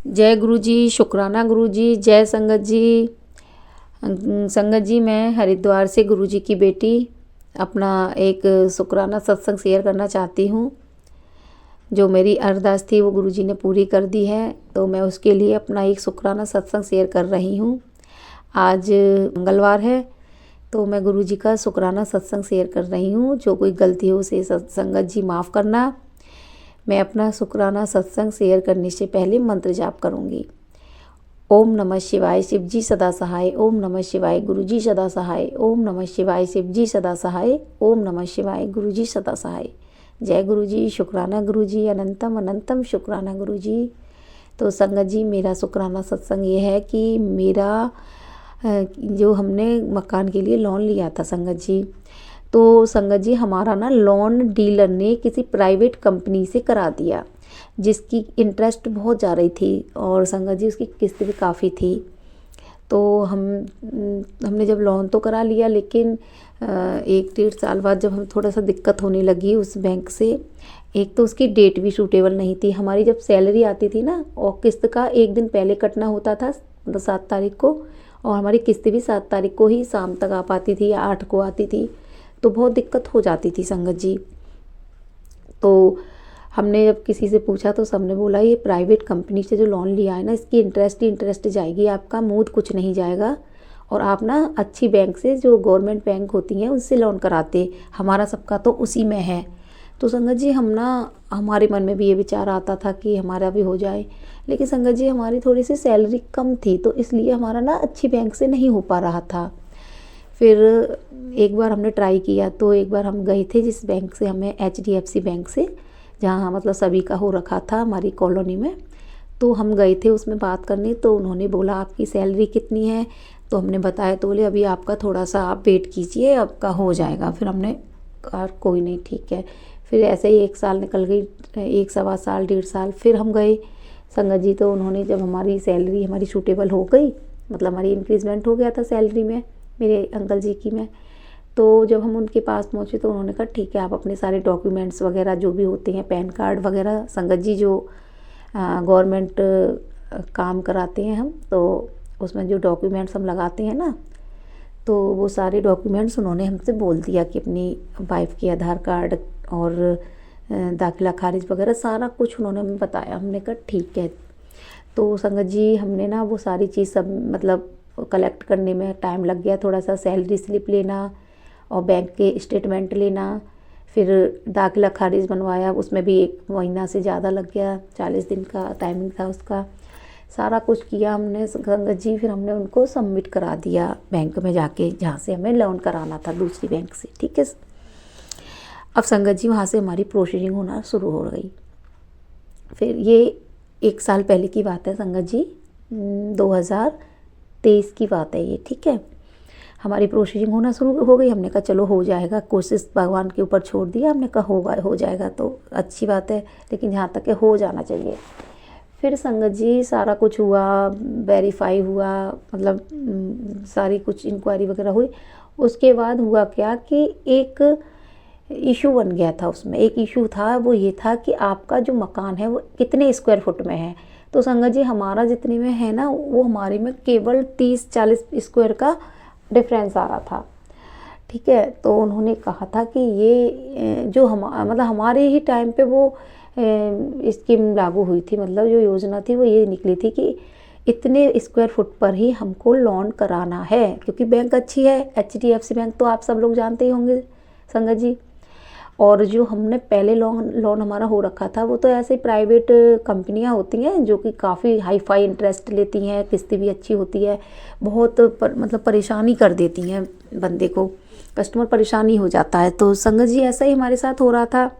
जय गुरु जी, शुक्राना गुरु जी, जय संगत जी। संगत जी, मैं हरिद्वार से गुरु जी की बेटी अपना एक शुक्राना सत्संग शेयर करना चाहती हूँ। जो मेरी अरदास थी वो गुरु जी ने पूरी कर दी है, तो मैं उसके लिए अपना एक शुक्राना सत्संग शेयर कर रही हूँ। आज मंगलवार है, तो मैं गुरु जी का शुक्राना सत्संग शेयर कर रही हूँ। जो कोई गलती हो उसे संगत जी माफ़ करना। मैं अपना शुक्राना सत्संग शेयर करने से पहले मंत्र जाप करूँगी। ओम नमः शिवाय, शिव जी सदा सहाय। ओम नमः शिवाय, गुरु जी सदा सहाय। ओम नमः शिवाय, शिव जी सदा सहाय। ओम नमः शिवाय, गुरु जी सदा सहाय। जय गुरु जी, शुक्राना गुरु जी, अनंतम अनंतम शुक्राना गुरु जी। तो संगत जी, मेरा शुक्राना सत्संग ये है कि मेरा जो हमने मकान के लिए लोन लिया था संगत जी, तो संगत जी हमारा ना लोन डीलर ने किसी प्राइवेट कंपनी से करा दिया, जिसकी इंटरेस्ट बहुत जा रही थी और संगत जी उसकी किस्त भी काफ़ी थी। तो हमने जब लोन तो करा लिया, लेकिन 1-1.5 साल बाद जब हम थोड़ा सा दिक्कत होने लगी उस बैंक से, एक तो उसकी डेट भी सूटेबल नहीं थी। हमारी जब सैलरी आती थी ना, और किस्त का एक दिन पहले कटना होता था, मतलब 7 तारीख को, और हमारी किस्त भी 7 तारीख को ही शाम तक आ पाती थी या 8 को आती थी, तो बहुत दिक्कत हो जाती थी संगत जी। तो हमने जब किसी से पूछा तो सबने बोला ये प्राइवेट कंपनी से जो लोन लिया है ना, इसकी इंटरेस्ट ही इंटरेस्ट जाएगी, आपका मूड कुछ नहीं जाएगा। और आप ना अच्छी बैंक से, जो गवर्नमेंट बैंक होती हैं, उनसे लोन कराते, हमारा सबका तो उसी में है। तो संगत जी हमारे मन में भी ये विचार आता था कि हमारा भी हो जाए, लेकिन संगत जी हमारी थोड़ी सी सैलरी कम थी, तो इसलिए हमारा ना अच्छी बैंक से नहीं हो पा रहा था। फिर एक बार हमने ट्राई किया, तो एक बार हम गए थे जिस बैंक से, हमें HDFC बैंक से, जहाँ मतलब सभी का हो रखा था हमारी कॉलोनी में, तो हम गए थे उसमें बात करने। तो उन्होंने बोला आपकी सैलरी कितनी है, तो हमने बताया, तो बोले अभी आपका थोड़ा सा आप वेट कीजिए, आपका हो जाएगा। फिर हमने कहा कोई नहीं, ठीक है। फिर ऐसे ही 1 साल निकल गई, 1 सवा साल, 1.5 साल, फिर हम गए संगत जी। तो उन्होंने जब हमारी सैलरी हमारी सूटेबल हो गई, मतलब हमारी इंक्रीजमेंट हो गया था सैलरी में, मेरे अंकल जी की में, तो जब हम उनके पास पहुँचे तो उन्होंने कहा ठीक है, आप अपने सारे डॉक्यूमेंट्स वगैरह जो भी होते हैं, पैन कार्ड वगैरह, संगत जी जो गवर्नमेंट काम कराते हैं हम, तो उसमें जो डॉक्यूमेंट्स हम लगाते हैं ना, तो वो सारे डॉक्यूमेंट्स उन्होंने हमसे बोल दिया कि अपनी वाइफ के आधार कार्ड और दाखिला खारिज वगैरह सारा कुछ उन्होंने हमें बताया। हमने कहा ठीक है। तो संगत जी हमने ना वो सारी चीज़ सब मतलब कलेक्ट करने में टाइम लग गया थोड़ा सा, सैलरी स्लिप लेना और बैंक के स्टेटमेंट लेना, फिर दाखिला खारिज बनवाया, उसमें भी 1 महीना से ज़्यादा लग गया, 40 दिन का टाइमिंग था उसका। सारा कुछ किया हमने संगत जी, फिर हमने उनको सबमिट करा दिया बैंक में जाके, जहाँ से हमें लोन कराना था दूसरी बैंक से, ठीक है। अब संगत जी वहाँ से हमारी प्रोसीडिंग होना शुरू हो गई। फिर ये 1 साल पहले की बात है संगत जी, 2023 की बात है ये, ठीक है। हमारी प्रोसीडिंग होना शुरू हो गई। हमने कहा चलो हो जाएगा, कोशिश भगवान के ऊपर छोड़ दिया हमने, कहा होगा, हो जाएगा तो अच्छी बात है, लेकिन जहाँ तक है हो जाना चाहिए। फिर संगत जी सारा कुछ हुआ, वेरीफाई हुआ, मतलब सारी कुछ इंक्वायरी वगैरह हुई। उसके बाद हुआ क्या कि एक इशू बन गया था उसमें। एक इशू था, वो ये था कि आपका जो मकान है वो कितने स्क्वायर फुट में है। तो संगत जी हमारा जितने में है ना, वो हमारे में केवल 30-40 स्क्वायर का डिफरेंस आ रहा था, ठीक है। तो उन्होंने कहा था कि ये जो मतलब हमारे ही टाइम पे वो स्कीम लागू हुई थी, मतलब जो योजना थी वो ये निकली थी कि इतने स्क्वायर फुट पर ही हमको लोन कराना है, क्योंकि बैंक अच्छी है, HDFC बैंक तो आप सब लोग जानते ही होंगे संगत जी। और जो हमने पहले लोन हमारा हो रखा था, वो तो ऐसे प्राइवेट कंपनियां होती हैं जो कि काफ़ी हाई फाई इंटरेस्ट लेती हैं, किस्त भी अच्छी होती है, बहुत मतलब परेशानी कर देती हैं बंदे को, कस्टमर परेशानी हो जाता है। तो संगत जी ऐसा ही हमारे साथ हो रहा था।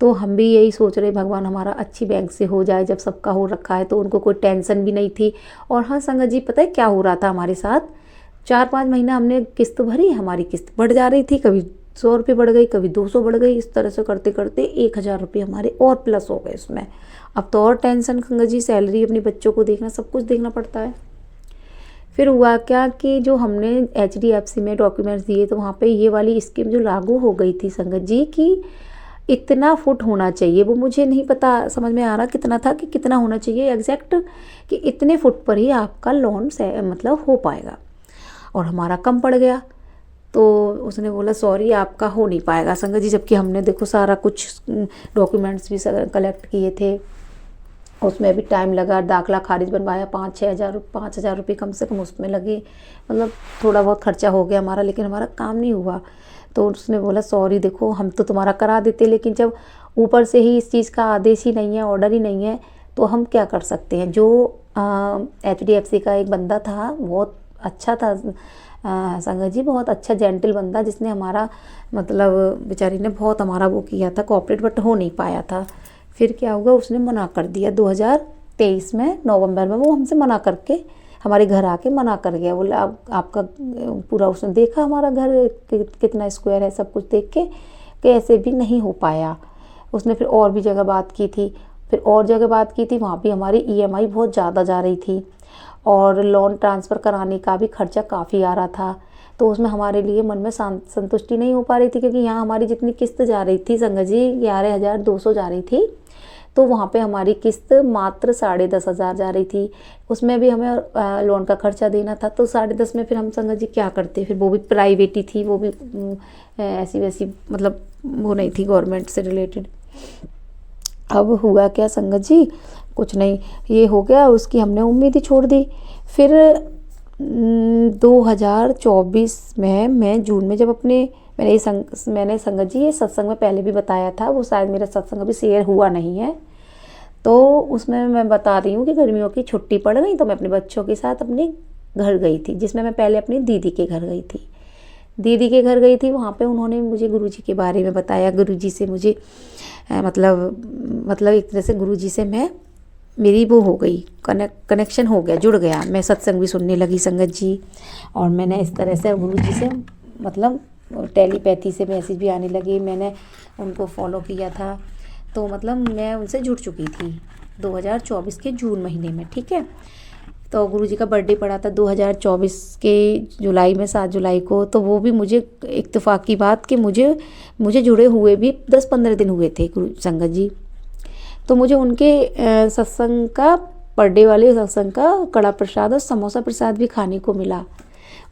तो हम भी यही सोच रहे भगवान हमारा अच्छी बैंक से हो जाए, जब सबका हो रखा है तो उनको कोई टेंशन भी नहीं थी। और हाँ संगत जी, पता है क्या हो रहा था हमारे साथ, 4-5 महीना हमने किस्त भरी, हमारी किस्त बढ़ जा रही थी, कभी 100 रुपये बढ़ गई, कभी 200 बढ़ गई, इस तरह से करते करते 1000 रुपये हमारे और प्लस हो गए उसमें। अब तो और टेंशन संगत जी, सैलरी, अपने बच्चों को देखना, सब कुछ देखना पड़ता है। फिर हुआ क्या कि जो हमने HDFC में डॉक्यूमेंट्स दिए, तो वहाँ पे ये वाली स्कीम जो लागू हो गई थी संगत जी की इतना फुट होना चाहिए, वो मुझे नहीं पता समझ में आ रहा कितना था कि कितना होना चाहिए एग्जैक्ट, कि इतने फुट पर ही आपका लोन से मतलब हो पाएगा, और हमारा कम पड़ गया। तो उसने बोला सॉरी आपका हो नहीं पाएगा संगत जी, जबकि हमने देखो सारा कुछ डॉक्यूमेंट्स भी कलेक्ट किए थे, उसमें भी टाइम लगा, दाखला खारिज बनवाया, 5,000 रुपये कम से कम उसमें लगे, मतलब थोड़ा बहुत खर्चा हो गया हमारा, लेकिन हमारा काम नहीं हुआ। तो उसने बोला सॉरी देखो हम तो तुम्हारा करा देते, लेकिन जब ऊपर से ही इस चीज़ का आदेश ही नहीं है, ऑर्डर ही नहीं है, तो हम क्या कर सकते हैं। जो HDFC का एक बंदा था, बहुत अच्छा था संगत जी, बहुत अच्छा जेंटल बंदा, जिसने हमारा मतलब बेचारी ने बहुत हमारा वो किया था कोऑपरेट, बट हो नहीं पाया था। फिर क्या हुआ, उसने मना कर दिया 2023 में नवंबर में, वो हमसे मना करके हमारे घर आके मना कर गया। बोला आपका पूरा उसने देखा हमारा घर कितना स्क्वायर है, सब कुछ देख के कि ऐसे भी नहीं हो पाया। उसने फिर और भी जगह बात की थी, फिर और जगह बात की थी, वहाँ भी हमारी EMI बहुत ज़्यादा जा रही थी, और लोन ट्रांसफ़र कराने का भी खर्चा काफ़ी आ रहा था। तो उसमें हमारे लिए मन में संतुष्टि नहीं हो पा रही थी, क्योंकि यहाँ हमारी जितनी किस्त जा रही थी संगत जी 11,200 जा रही थी, तो वहाँ पे हमारी किस्त मात्र 10,500 जा रही थी। उसमें भी हमें लोन का खर्चा देना था, तो 10,500 में फिर हम संगत जी क्या करते, फिर वो भी प्राइवेट ही थी, वो भी ऐसी वैसी मतलब वो नहीं थी गवर्नमेंट से रिलेटेड। अब हुआ क्या संगत जी, कुछ नहीं, ये हो गया, उसकी हमने उम्मीद ही छोड़ दी। फिर 2024 में मैं जून में जब मैंने संगत जी ये सत्संग में पहले भी बताया था, वो शायद मेरा सत्संग अभी शेयर हुआ नहीं है, तो उसमें मैं बता रही हूँ कि गर्मियों की छुट्टी पड़ गई, तो मैं अपने बच्चों के साथ अपने घर गई थी, जिसमें मैं पहले अपनी दीदी के घर गई थी। दीदी के घर गई थी, वहाँ पे उन्होंने मुझे गुरुजी के बारे में बताया। गुरुजी से मुझे मतलब एक तरह से गुरुजी से मेरी वो हो गई, कनेक्शन हो गया, जुड़ गया, मैं सत्संग भी सुनने लगी संगत जी, और मैंने इस तरह से गुरुजी से मतलब टेलीपैथी से मैसेज भी आने लगे, मैंने उनको फॉलो किया था, तो मतलब मैं उनसे जुड़ चुकी थी 2024 के जून महीने में, ठीक है। तो गुरुजी का बर्थडे पड़ा था 2024 के जुलाई में, 7 जुलाई को, तो वो भी मुझे इत्तेफाक की बात कि मुझे जुड़े हुए भी 10-15 दिन हुए थे गुरु संगत जी। तो मुझे उनके सत्संग का, बर्थडे वाले सत्संग का कड़ा प्रसाद और समोसा प्रसाद भी खाने को मिला।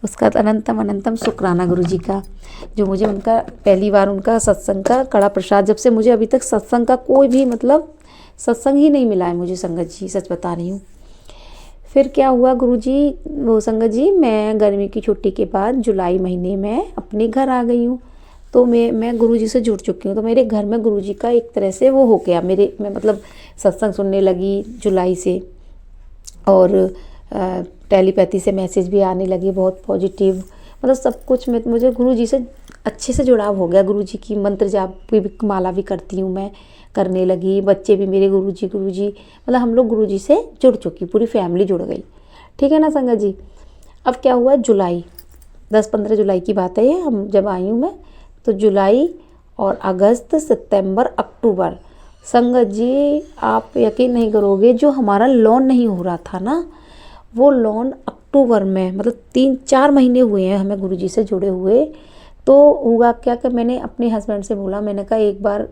उसका अनंतम अनंतम शुक्राना गुरुजी का, जो मुझे उनका पहली बार उनका सत्संग का कड़ा प्रसाद, जब से मुझे अभी तक सत्संग का कोई भी मतलब सत्संग ही नहीं मिला है मुझे संगत जी, सच बता रही हूँ। फिर क्या हुआ गुरुजी, वो संगत जी, मैं गर्मी की छुट्टी के बाद जुलाई महीने में अपने घर आ गई हूँ, तो मैं गुरुजी से जुड़ चुकी हूँ, तो मेरे घर में गुरुजी का एक तरह से वो हो गया, मैं मतलब सत्संग सुनने लगी जुलाई से, और टेलीपैथी से मैसेज भी आने लगे बहुत पॉजिटिव, मतलब सब कुछ में मुझे गुरुजी से अच्छे से जुड़ाव हो गया। गुरुजी की मंत्र जाप की भी माला भी करती हूँ मैं, करने लगी, बच्चे भी मेरे गुरुजी मतलब हम लोग गुरुजी से जुड़ चुकी, पूरी फैमिली जुड़ गई, ठीक है ना संगत जी। अब क्या हुआ, जुलाई 10-15 जुलाई की बात है ये, हम जब आई हूँ मैं, तो जुलाई और अगस्त, सितंबर, अक्टूबर, संगत जी आप यकीन नहीं करोगे, जो हमारा लोन नहीं हो रहा था ना, वो लोन अक्टूबर में, मतलब 3-4 महीने हुए हैं हमें गुरुजी से जुड़े हुए। तो हुआ क्या कि मैंने अपने हस्बैंड से बोला, मैंने कहा एक बार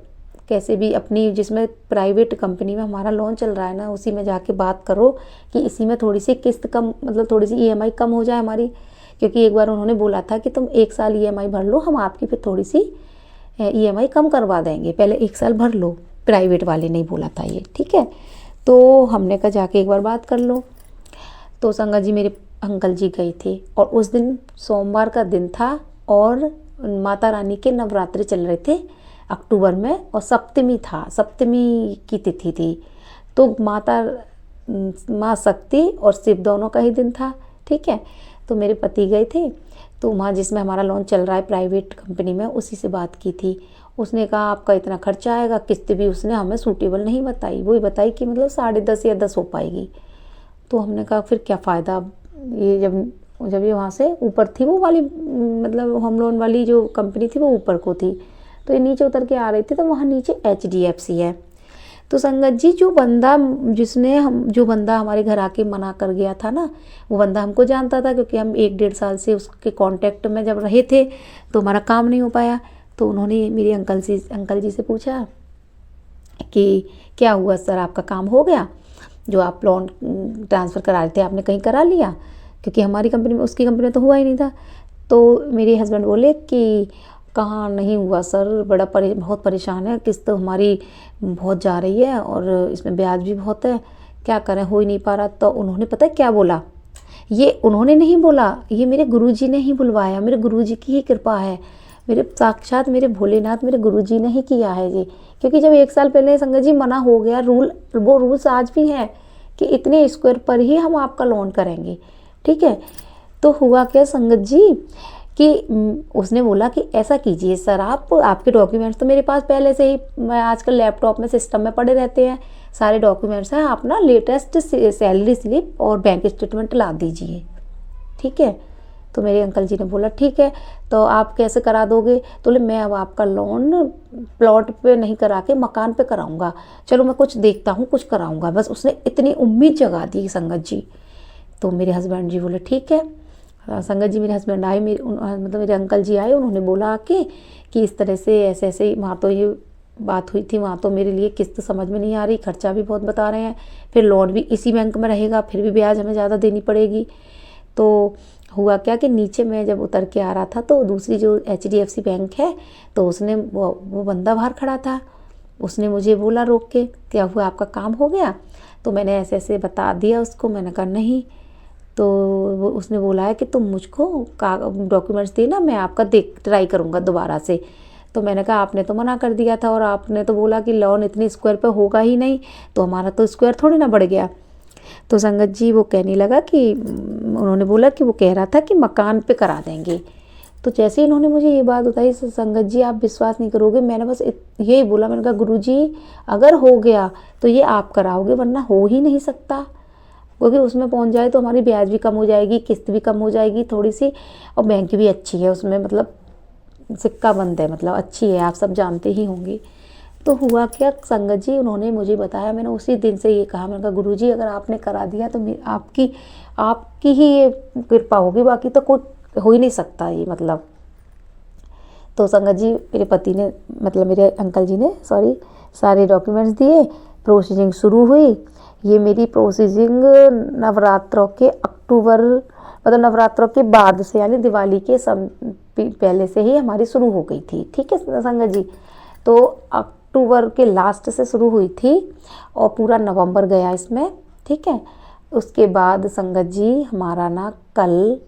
कैसे भी अपनी जिसमें प्राइवेट कंपनी में हमारा लोन चल रहा है ना, उसी में जाके बात करो कि इसी में थोड़ी सी किस्त कम, मतलब थोड़ी सी EMI कम हो जाए हमारी, क्योंकि एक बार उन्होंने बोला था कि तुम 1 साल EMI भर लो, हम आपकी फिर थोड़ी सी EMI कम करवा देंगे, पहले 1 साल भर लो। प्राइवेट वाले ने बोला था ये, ठीक है। तो हमने कहा जाके एक बार बात कर लो। तो संगत जी मेरे अंकल जी गए थे, और उस दिन सोमवार का दिन था, और माता रानी के नवरात्रि चल रहे थे अक्टूबर में, और सप्तमी था, सप्तमी की तिथि थी, तो माँ शक्ति और शिव दोनों का ही दिन था, ठीक है। तो मेरे पति गए थे, तो वहाँ जिसमें हमारा लोन चल रहा है प्राइवेट कंपनी में, उसी से बात की थी। उसने कहा आपका इतना खर्चा आएगा, किस्त भी उसने हमें सूटेबल नहीं बताई, वही बताई कि मतलब 10.5 या 10 हो पाएगी। तो हमने कहा फिर क्या फ़ायदा, ये जब ये वहाँ से ऊपर थी वो वाली, मतलब होम लोन वाली जो कंपनी थी वो ऊपर को थी, तो ये नीचे उतर के आ रही थी, तो वहाँ नीचे HDFC है। तो संगत जी जो बंदा हमारे घर आके मना कर गया था ना, वो बंदा हमको जानता था, क्योंकि हम 1-1.5 साल से उसके कांटेक्ट में जब रहे थे, तो हमारा काम नहीं हो पाया। तो उन्होंने मेरे अंकल जी से पूछा कि क्या हुआ सर, आपका काम हो गया, जो आप लोन ट्रांसफ़र करा रहे थे आपने कहीं करा लिया, क्योंकि हमारी कंपनी में, उसकी कंपनी में तो हुआ ही नहीं था। तो मेरे हस्बैंड बोले कि कहाँ नहीं हुआ सर, बहुत परेशान है, किस्त तो हमारी बहुत जा रही है और इसमें ब्याज भी बहुत है, क्या करें, हो ही नहीं पा रहा। तो उन्होंने पता है क्या बोला, ये उन्होंने नहीं बोला, ये मेरे गुरुजी ने ही बुलवाया, मेरे गुरुजी की ही कृपा है, मेरे साक्षात मेरे भोलेनाथ मेरे गुरुजी ने ही किया है ये। क्योंकि जब 1 साल पहले संगत जी मना हो गया, वो रूल्स आज भी हैं कि इतने स्क्वायर पर ही हम आपका लोन करेंगे, ठीक है। तो हुआ क्या संगत जी कि उसने बोला कि ऐसा कीजिए सर, आपके डॉक्यूमेंट्स तो मेरे पास पहले से ही, मैं आजकल लैपटॉप में सिस्टम में पड़े रहते हैं, सारे डॉक्यूमेंट्स हैं, आप ना लेटेस्ट सैलरी स्लिप और बैंक स्टेटमेंट ला दीजिए, ठीक है। तो मेरे अंकल जी ने बोला ठीक है, तो आप कैसे करा दोगे? तो बोले मैं अब आपका लोन प्लॉट पे नहीं करा के मकान पे कराऊंगा, चलो मैं कुछ देखता हूँ, कुछ कराऊंगा, बस उसने इतनी उम्मीद जगा दी संगत जी। तो मेरे हस्बैंड जी बोले ठीक है। संगत जी मेरे हस्बैंड आए, मतलब मेरे अंकल जी आए, उन्होंने बोला कि इस तरह से ऐसे ऐसे, वहाँ तो ये बात हुई थी, वहाँ तो मेरे लिए किस्त समझ में नहीं आ रही, खर्चा भी बहुत बता रहे हैं, फिर लोन भी इसी बैंक में रहेगा, फिर भी ब्याज हमें ज़्यादा देनी पड़ेगी। तो हुआ क्या कि नीचे मैं जब उतर के आ रहा था तो दूसरी जो HDFC बैंक है, तो उसने वो बंदा बाहर खड़ा था, उसने मुझे बोला रोक के, क्या हुआ, आपका काम हो गया? तो मैंने ऐसे ऐसे बता दिया उसको, मैंने कहा नहीं। तो उसने बोला है कि तुम मुझको डॉक्यूमेंट्स देना, मैं आपका ट्राई करूँगा दोबारा से। तो मैंने कहा आपने तो मना कर दिया था और आपने तो बोला कि लोन इतनी स्क्वायर पे होगा ही नहीं, तो हमारा तो स्क्वायर थोड़ी ना बढ़ गया। तो संगत जी वो कहने लगा कि उन्होंने बोला कि वो कह रहा था कि मकान पे करा देंगे। तो जैसे ही इन्होंने मुझे ये बात बताई संगत जी, आप विश्वास नहीं करोगे, मैंने बस यही बोला, मैंने कहा गुरुजी अगर हो गया तो ये आप कराओगे, वरना हो ही नहीं सकता, क्योंकि उसमें पहुंच जाए तो हमारी ब्याज भी कम हो जाएगी, किस्त भी कम हो जाएगी थोड़ी सी, और बैंक भी अच्छी है, उसमें मतलब सिक्का बंद है, मतलब अच्छी है, आप सब जानते ही होंगे। तो हुआ क्या संगत जी, उन्होंने मुझे बताया, मैंने उसी दिन से ये कहा, मैंने कहा गुरुजी अगर आपने करा दिया तो आपकी ही ये कृपा होगी, बाकी तो कोई हो ही नहीं सकता ये, मतलब। तो संगत जी मेरे पति ने, मतलब मेरे अंकल जी ने सारे डॉक्यूमेंट्स दिए, प्रोसीजिंग शुरू हुई। ये मेरी प्रोसीजिंग नवरात्रों के नवरात्रों के बाद से, यानी दिवाली के पहले से ही हमारी शुरू हो गई थी, ठीक है संगत जी। तो अक्टूबर के लास्ट से शुरू हुई थी और पूरा नवंबर गया इसमें, ठीक है। उसके बाद संगत जी हमारा ना कल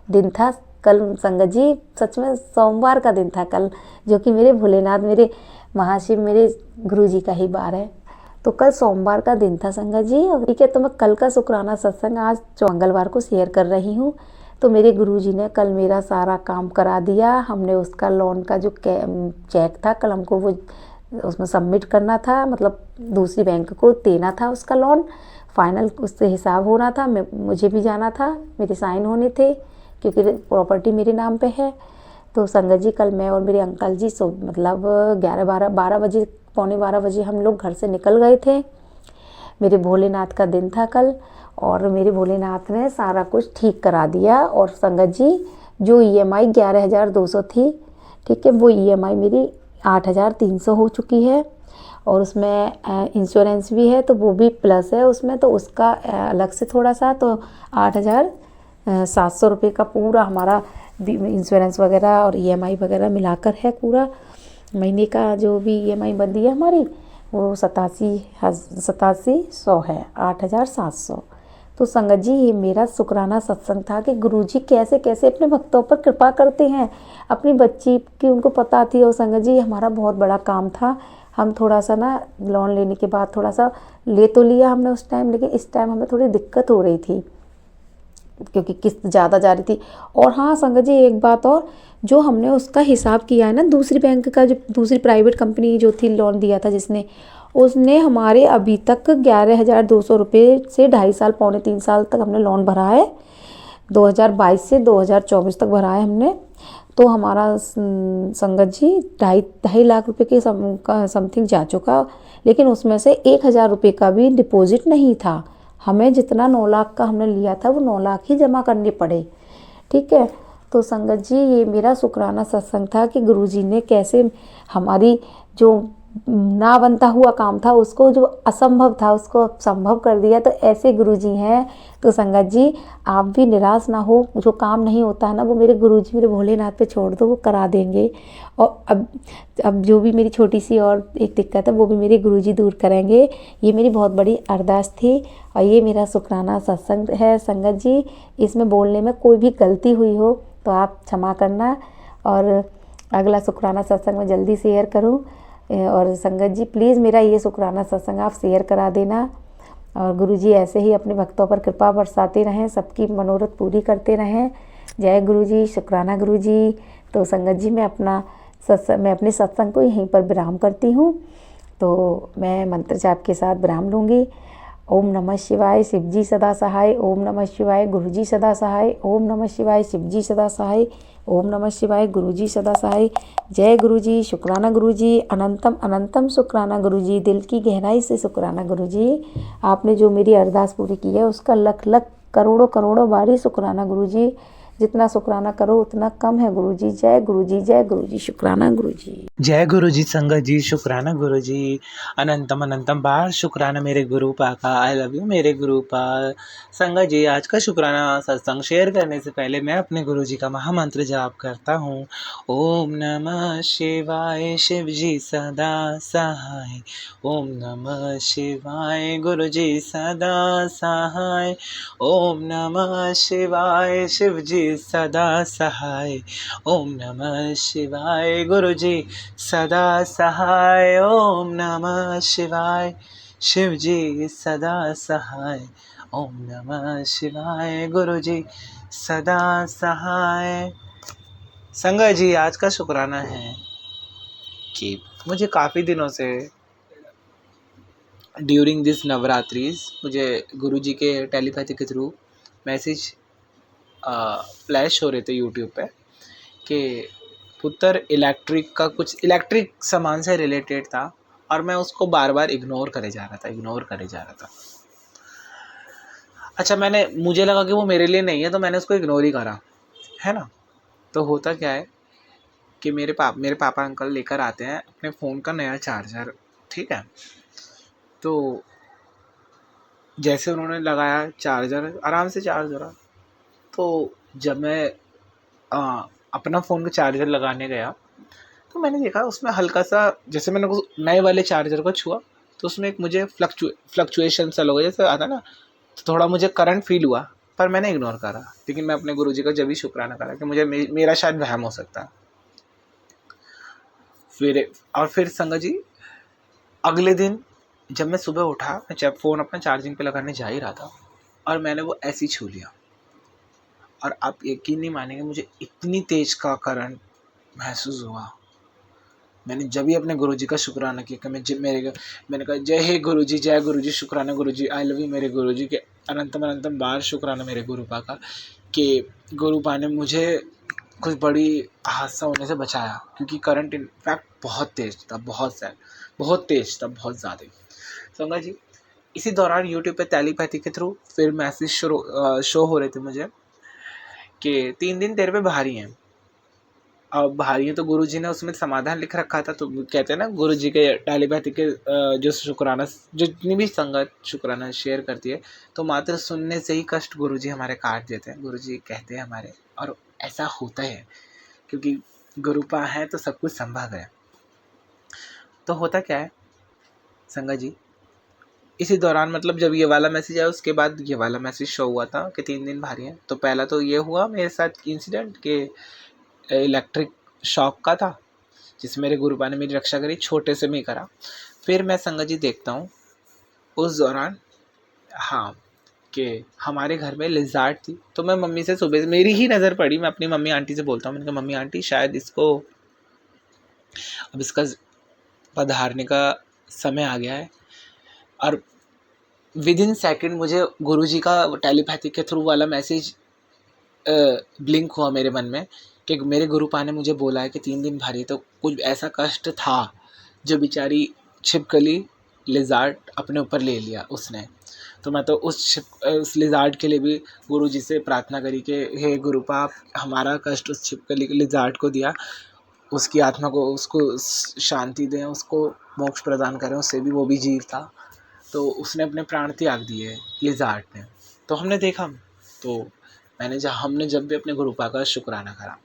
दिन था, कल संगत जी सच में सोमवार का दिन था कल, जो कि मेरे भोलेनाथ मेरे महाशिव मेरे गुरुजी का ही बार है। तो कल सोमवार का दिन था संगत जी, और ठीक है। तो मैं कल का शुक्राना सत्संग आज मंगलवार को शेयर कर रही हूँ। तो मेरे गुरुजी ने कल मेरा सारा काम करा दिया, हमने उसका लोन का जो चेक था कल हमको वो उसमें सबमिट करना था, मतलब दूसरी बैंक को देना था उसका लोन, फाइनल उससे हिसाब होना था, मुझे भी जाना था, मेरे साइन होने थे क्योंकि प्रॉपर्टी मेरे नाम पे है। तो संगत जी कल मैं और मेरे अंकल जी मतलब 12 बजे, पौने 12 बजे हम लोग घर से निकल गए थे। मेरे भोलेनाथ का दिन था कल, और मेरे भोलेनाथ ने सारा कुछ ठीक करा दिया। और संगत जी जो EMI 11,200 थी, ठीक है, वो EMI मेरी 8,300 हो चुकी है, और उसमें इंश्योरेंस भी है तो वो भी प्लस है उसमें, तो उसका अलग से थोड़ा सा, तो 8,700 रुपये का पूरा हमारा इंश्योरेंस वगैरह और EMI वगैरह मिलाकर है, पूरा महीने का जो भी EMI बनती है हमारी वो 8700 है, 8,700। तो संगत जी ये मेरा शुक्राना सत्संग था कि गुरुजी कैसे कैसे अपने भक्तों पर कृपा करते हैं। अपनी बच्ची की उनको पता थी, और संगत जी हमारा बहुत बड़ा काम था, हम थोड़ा सा ना लोन लेने के बाद थोड़ा सा ले तो लिया हमने उस टाइम, लेकिन इस टाइम हमें थोड़ी दिक्कत हो रही थी क्योंकि किस्त ज़्यादा जा रही थी। और हाँ संगत जी एक बात और, जो हमने उसका हिसाब किया है ना, दूसरी बैंक का, जो दूसरी प्राइवेट कंपनी जो थी लोन दिया था जिसने, उसने हमारे अभी तक 11,200 रुपये से 2.5 साल, पौने 3 साल तक हमने लोन भरा है, 2022 से 2024 तक भरा है हमने। तो हमारा संगत जी 2.5 लाख रुपए के समथिंग जा चुका, लेकिन उसमें से 1,000 रुपये का भी डिपॉजिट नहीं था। हमें जितना 9 लाख का हमने लिया था वो 9 लाख ही जमा करने पड़े, ठीक है। तो संगत जी ये मेरा शुक्राना सत्संग था कि गुरुजी ने कैसे हमारी जो ना बनता हुआ काम था उसको, जो असंभव था उसको संभव कर दिया। तो ऐसे गुरुजी हैं। तो संगत जी आप भी निराश ना हो, जो काम नहीं होता है ना वो मेरे गुरुजी, मेरे भोलेनाथ पे छोड़ दो, वो करा देंगे। और अब जो भी मेरी छोटी सी और एक दिक्कत है वो भी मेरे गुरुजी दूर करेंगे। ये मेरी बहुत बड़ी अरदास थी और ये मेरा शुक्राना सत्संग है संगत जी। इसमें बोलने में कोई भी गलती हुई हो तो आप क्षमा करना, और अगला शुक्राना सत्संग में जल्दी शेयर करूँ। और संगत जी प्लीज़ मेरा ये शुक्राना सत्संग आप शेयर करा देना। और गुरुजी ऐसे ही अपने भक्तों पर कृपा बरसाते रहें, सबकी मनोरथ पूरी करते रहें। जय गुरुजी, शुक्राना गुरुजी। तो संगत जी मैं अपने सत्संग को यहीं पर विराम करती हूँ। तो मैं मंत्र जाप के साथ विराम लूँगी। ओम नमः शिवाय, शिवजी सदा सहाय। ओम नमः शिवाय, गुरुजी सदा सहाय। ओम नमः शिवाय, शिवजी सदा सहाय। ओम नमः शिवाय, गुरुजी सदा सहाय। जय गुरुजी, शुक्राना गुरुजी, अनंतम अनंतम शुक्राना गुरुजी, दिल की गहराई से शुक्राना गुरुजी। आपने जो मेरी अरदास पूरी की है उसका लख लख करोड़ों करोड़ों बारी शुक्राना गुरुजी। जितना शुक्राना करो उतना कम है गुरुजी। जय गुरुजी, जय गुरुजी, शुक्राना गुरुजी। जय गुरुजी संगत जी, शुक्राना गुरुजी, अनंतम अनंतम बार शुक्राना मेरे गुरु पाका। आई लव यू मेरे गुरु पा। संगत जी आज का शुक्राना सत्संग शेयर करने से पहले मैं अपने गुरुजी का महामंत्र जाप करता हूँ। ओम नमः शिवाय, शिव जी सदा सहाय। ओम नमः शिवाय, गुरुजी सदा सहाय। ओम नमः शिवाय, शिव जी सदा सहाय। ओम नमः शिवाय, गुरुजी सदा सहाय। ओम नमः शिवाय, शिव जी सदा सहाय। ओम नमः शिवाय, गुरुजी सदा सहाय। संगत जी आज का शुक्राना है कि मुझे काफ़ी दिनों से ड्यूरिंग दिस नवरात्रिज मुझे गुरुजी के टेलीपैथी के थ्रू मैसेज फ्लैश हो रहे थे यूट्यूब पे कि पुत्र इलेक्ट्रिक सामान से रिलेटेड था, और मैं उसको बार बार इग्नोर करे जा रहा था। अच्छा, मुझे लगा कि वो मेरे लिए नहीं है तो मैंने उसको इग्नोर ही करा, है ना। तो होता क्या है कि मेरे पापा अंकल लेकर आते हैं अपने फ़ोन का नया चार्जर, ठीक है। तो जैसे उन्होंने लगाया चार्जर, आराम से चार्ज हो रहा। तो जब मैं अपना फ़ोन का चार्जर लगाने गया तो मैंने देखा उसमें हल्का सा, जैसे मैंने नए वाले चार्जर को छुआ तो उसमें एक मुझे फ्लक्चुएशन सा लगा, जैसे आता ना, तो थोड़ा मुझे करंट फील हुआ, पर मैंने इग्नोर करा। लेकिन मैं अपने गुरुजी का जब भी शुक्राना करा कि मुझे मेरा शायद वहम हो सकता है। फिर संगत जी अगले दिन जब मैं सुबह उठा, मैं फ़ोन अपना चार्जिंग पे लगाने जा ही रहा था और मैंने वो ऐसे ही छू लिया, और आप यकीन नहीं मानेंगे मुझे इतनी तेज का करंट महसूस हुआ। मैंने जब भी अपने गुरुजी का शुक्राना किया कि मैंने कहा जय हे गुरुजी, जय गुरुजी, शुक्राना गुरुजी, आई लव यू मेरे गुरुजी के अनंतम अनंतम बार शुक्राना मेरे गुरुपा का कि गुरुपा ने मुझे कुछ बड़ी हादसा होने से बचाया, क्योंकि करंट इनफैक्ट बहुत तेज था, बहुत तेज था, बहुत ज़्यादा। संगत जी इसी दौरान यूट्यूब पे टेलीपैथी के थ्रू फिर मैसेज शो हो रहे थे मुझे कि 3 दिन तेरे पे भारी हैं। अब भारी है तो गुरुजी ने उसमें समाधान लिख रखा था। तो कहते हैं ना, गुरुजी के टेलीपैथी के जो शुक्राना, जितनी भी संगत शुक्राना शेयर करती है तो मात्र सुनने से ही कष्ट गुरुजी हमारे काट देते हैं, गुरुजी कहते हैं हमारे। और ऐसा होता है क्योंकि गुरुपा है तो सब कुछ संभव है। तो होता क्या है संगत जी, इसी दौरान मतलब जब ये वाला मैसेज आया उसके बाद ये वाला मैसेज शो हुआ था कि 3 दिन भारी है। तो पहला तो ये हुआ मेरे साथ इंसिडेंट कि इलेक्ट्रिक शॉक का था, जिसमें मेरे गुरुपा ने मेरी रक्षा करी, छोटे से में ही करा। फिर मैं संगत जी देखता हूँ उस दौरान, हाँ, कि हमारे घर में लिज़ार्ड थी। तो मैं मम्मी से सुबह मेरी ही नज़र पड़ी, मैं अपनी मम्मी आंटी से बोलता हूँ, मैंने कहा मम्मी आंटी शायद इसको अब इसका पधारने का समय आ गया है। और विदिन सेकंड मुझे गुरुजी का टेलीपैथी के थ्रू वाला मैसेज ब्लिंक हुआ मेरे मन में कि मेरे गुरुपा ने मुझे बोला है कि 3 दिन भारी। तो कुछ ऐसा कष्ट था जो बेचारी छिपकली लिज़ार्ड अपने ऊपर ले लिया उसने। तो मैं तो उस लिजार्ड के लिए भी गुरुजी से प्रार्थना करी कि हे गुरुपा, आप हमारा कष्ट उस छिपकली के लिजार्ड को दिया, उसकी आत्मा को, उसको शांति दें, उसको मोक्ष प्रदान करें, उससे भी वो भी जीव था, तो उसने अपने प्राण त्याग दिए लिजार्ड ने। तो हमने देखा, तो हमने जब भी अपने गुरुपा का शुक्राना करा।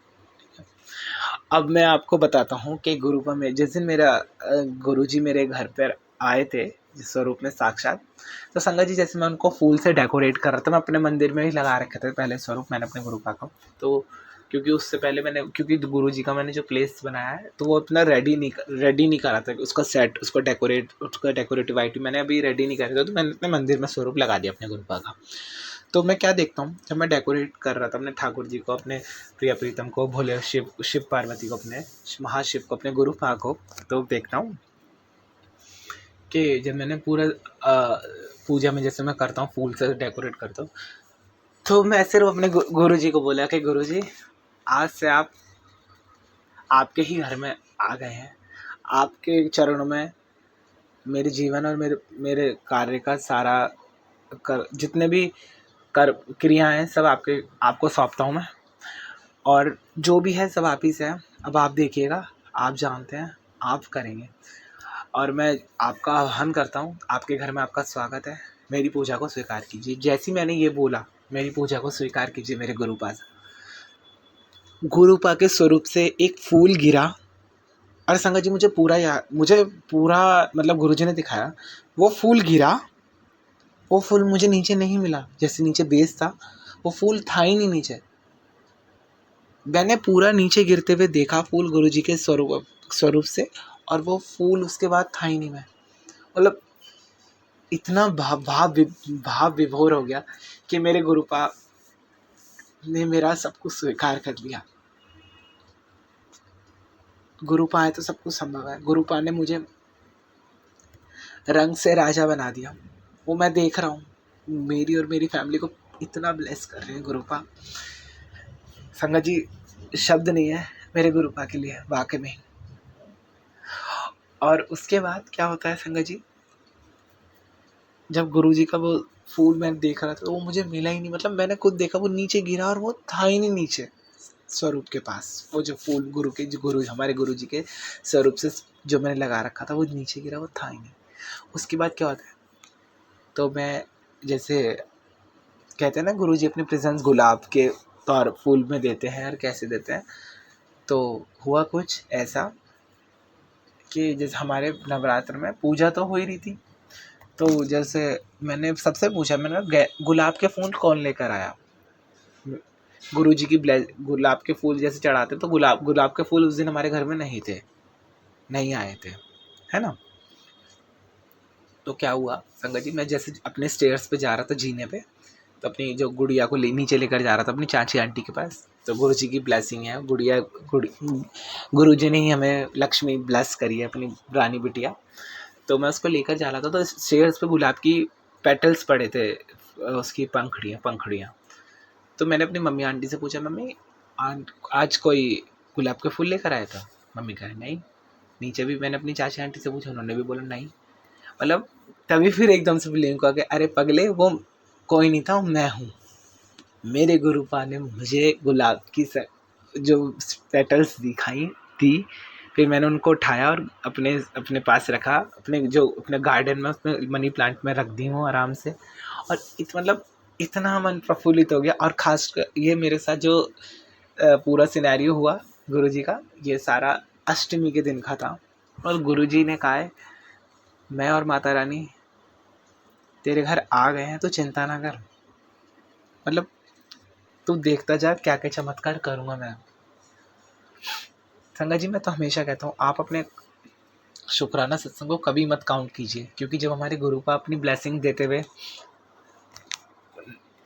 अब मैं आपको बताता हूँ कि गुरुपा में जिस दिन मेरा गुरुजी मेरे घर पर आए थे जिस स्वरूप में साक्षात, तो संगत जी जैसे मैं उनको फूल से डेकोरेट कर रहा था, मैं अपने मंदिर में ही लगा रखे थे पहले स्वरूप मैंने अपने गुरुपा का। तो क्योंकि उससे पहले क्योंकि गुरुजी का मैंने जो प्लेस बनाया है तो वो अपना रेडी नहीं करा था, उसका सेट, उसका डेकोरेटिव आइटम मैंने अभी रेडी नहीं करा था, तो मैंने अपने मंदिर में स्वरूप लगा दिया अपने गुरुपा का। तो मैं क्या देखता हूँ, जब मैं डेकोरेट कर रहा था अपने ठाकुर जी को, अपने प्रिय प्रीतम को, भोले शिव पार्वती को, अपने महाशिव को, अपने गुरुपा को, तो देखता हूँ कि जब मैंने पूरा पूजा में जैसे मैं करता हूँ फूल से डेकोरेट करता हूँ, तो मैं सिर्फ अपने गुरु जी को बोला कि गुरु जी, आज से आप आपके ही घर में आ गए हैं, आपके चरणों में मेरे जीवन और मेरे कार्य का सारा जितने भी क्रियाएं हैं सब आपको सौंपता हूँ मैं, और जो भी है सब आप ही से है। अब आप देखिएगा, आप जानते हैं, आप करेंगे, और मैं आपका आह्वान करता हूँ, आपके घर में आपका स्वागत है, मेरी पूजा को स्वीकार कीजिए। जैसी मैंने ये बोला, मेरी पूजा को स्वीकार कीजिए मेरे गुरुपा से। गुरुपा के स्वरूप से एक फूल गिरा, और संगत जी मुझे पूरा मतलब गुरुजी ने दिखाया, वो फूल गिरा, वो फूल मुझे नीचे नहीं मिला, जैसे नीचे बेस था वो फूल था ही नहीं नीचे। मैंने पूरा नीचे गिरते हुए देखा फूल गुरुजी के स्वरूप से, और वो फूल उसके बाद था ही नहीं। मैं मतलब इतना भाव विभोर हो गया कि मेरे गुरुपा ने मेरा सब कुछ स्वीकार कर लिया। गुरुपा है तो सब कुछ संभव है। गुरुपा ने मुझे रंग से राजा बना दिया, वो मैं देख रहा हूँ। मेरी और मेरी फैमिली को इतना ब्लेस कर रहे हैं गुरुपा, संगत जी शब्द नहीं है मेरे गुरुपा के लिए वाकई में। और उसके बाद क्या होता है संगत जी, जब गुरुजी का वो फूल मैं देख रहा था तो वो मुझे मिला ही नहीं, मतलब मैंने खुद देखा वो नीचे गिरा और वो था ही नहीं नीचे स्वरूप के पास। वो जो फूल हमारे गुरुजी के स्वरूप से जो मैंने लगा रखा था वो नीचे गिरा, वो था ही नहीं। उसके बाद क्या होता है, तो मैं जैसे कहते हैं ना गुरुजी अपने प्रेजेंस गुलाब के तौर फूल में देते हैं और कैसे देते हैं, तो हुआ कुछ ऐसा कि जैसे हमारे नवरात्र में पूजा तो हो ही रही थी, तो जैसे मैंने सबसे पूछा, मैंने गुलाब के फूल कौन लेकर आया। गुरुजी की गुलाब के फूल जैसे चढ़ाते तो गुलाब के फूल उस दिन हमारे घर में नहीं आए थे, है ना। तो क्या हुआ संगत जी, मैं जैसे अपने स्टेयर्स पे जा रहा था जीने पे, तो अपनी जो गुड़िया को नीचे लेकर जा रहा था अपनी चाची आंटी के पास। तो गुरुजी की ब्लेसिंग है, गुरुजी ने ही हमें लक्ष्मी ब्लेस करी है, अपनी रानी बिटिया। तो मैं उसको लेकर जा रहा था, तो स्टेयर्स पे गुलाब की पेटल्स पड़े थे, उसकी पंखड़ियाँ। तो मैंने अपनी मम्मी आंटी से पूछा, मम्मी आज कोई गुलाब के फूल लेकर आया था? मम्मी कहे नहीं। नीचे भी मैंने अपनी चाची आंटी से पूछा, उन्होंने भी बोला नहीं। मतलब तभी फिर एकदम से फीलिंग को आ गया, अरे पगले वो कोई नहीं था, मैं हूँ। मेरे गुरुपा ने मुझे गुलाब की जो पेटल्स दिखाई थी, फिर मैंने उनको उठाया और अपने पास रखा, अपने गार्डन में, उसमें मनी प्लांट में रख दी हूँ आराम से। और मतलब इतना मन प्रफुल्लित हो गया। और खास ये मेरे साथ जो पूरा सिनेरियो हुआ गुरुजी का, ये सारा अष्टमी के दिन का था। और गुरुजी ने कहा है, मैं और माता रानी तेरे घर आ गए हैं तो चिंता ना कर, मतलब तू देखता जा क्या क्या चमत्कार करूँगा मैं। संगत जी मैं तो हमेशा कहता हूँ, आप अपने शुक्राना सत्संग को कभी मत काउंट कीजिए, क्योंकि जब हमारे गुरुपा अपनी ब्लेसिंग देते हुए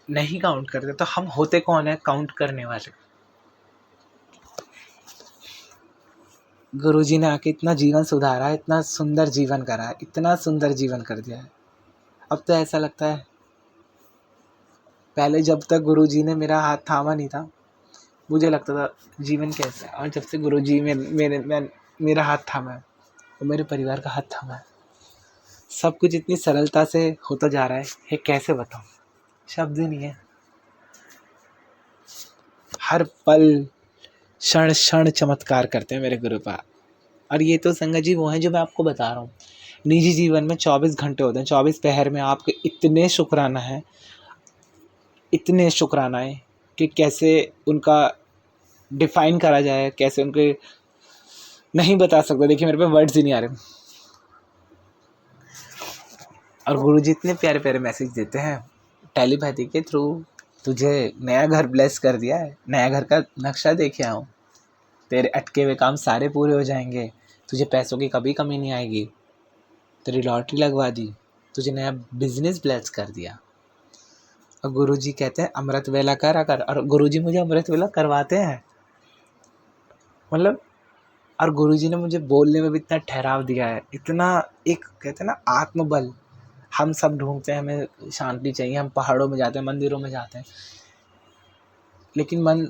नहीं काउंट करते तो हम होते कौन है काउंट करने वाले। गुरुजी ने आके इतना जीवन सुधारा, इतना सुंदर जीवन करा, इतना सुंदर जीवन कर दिया है। अब तो ऐसा लगता है, पहले जब तक गुरुजी ने मेरा हाथ थामा नहीं था मुझे लगता था जीवन कैसा है, और जब से गुरुजी मेरा हाथ थामा है, वो मेरे परिवार का हाथ थामा है। सब कुछ इतनी सरलता से होता जा रहा है, ये कैसे बताऊँ, शब्द ही नहीं है। हर पल क्षण क्षण चमत्कार करते हैं मेरे गुरुपा। और ये तो संगत जी वो हैं जो मैं आपको बता रहा हूँ, निजी जीवन में 24 घंटे होते हैं, 24 पहर में आपके इतने शुक्राना है, इतने शुक्रानाएँ कि कैसे उनका डिफाइन करा जाए, कैसे उनके नहीं बता सकता। देखिए मेरे पे वर्ड्स ही नहीं आ रहे। और गुरुजी इतने प्यारे प्यारे मैसेज देते हैं टेलीपैथी के थ्रू, तुझे नया घर ब्लेस कर दिया है, नया घर का नक्शा देखे आओ, तेरे अटके हुए काम सारे पूरे हो जाएंगे, तुझे पैसों की कभी कमी नहीं आएगी, तेरी लॉटरी लगवा दी, तुझे नया बिजनेस ब्लेस कर दिया। और गुरुजी कहते हैं अमृत वेला करा कर, और गुरुजी मुझे अमृत वेला करवाते हैं। मतलब और गुरुजी ने मुझे बोलने में भी इतना ठहराव दिया है, इतना एक कहते हैं ना आत्मबल। हम सब ढूंढते हैं, हमें शांति चाहिए, हम पहाड़ों में जाते हैं, मंदिरों में जाते हैं, लेकिन मन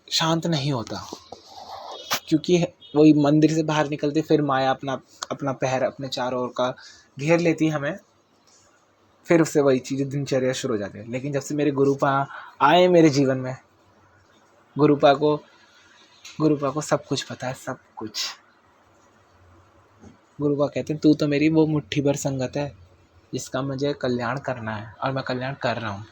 शांत नहीं होता, क्योंकि वही मंदिर से बाहर निकलते फिर माया अपना पैर अपने चारों ओर का घेर लेती है हमें, फिर उससे वही चीज़ें दिनचर्या शुरू हो जाती है। लेकिन जब से मेरे गुरुपा आए मेरे जीवन में, गुरुपा को सब कुछ पता है, सब कुछ। गुरुपा कहते हैं तू तो मेरी वो मुट्ठी भर संगत है जिसका मुझे कल्याण करना है, और मैं कल्याण कर रहा हूँ।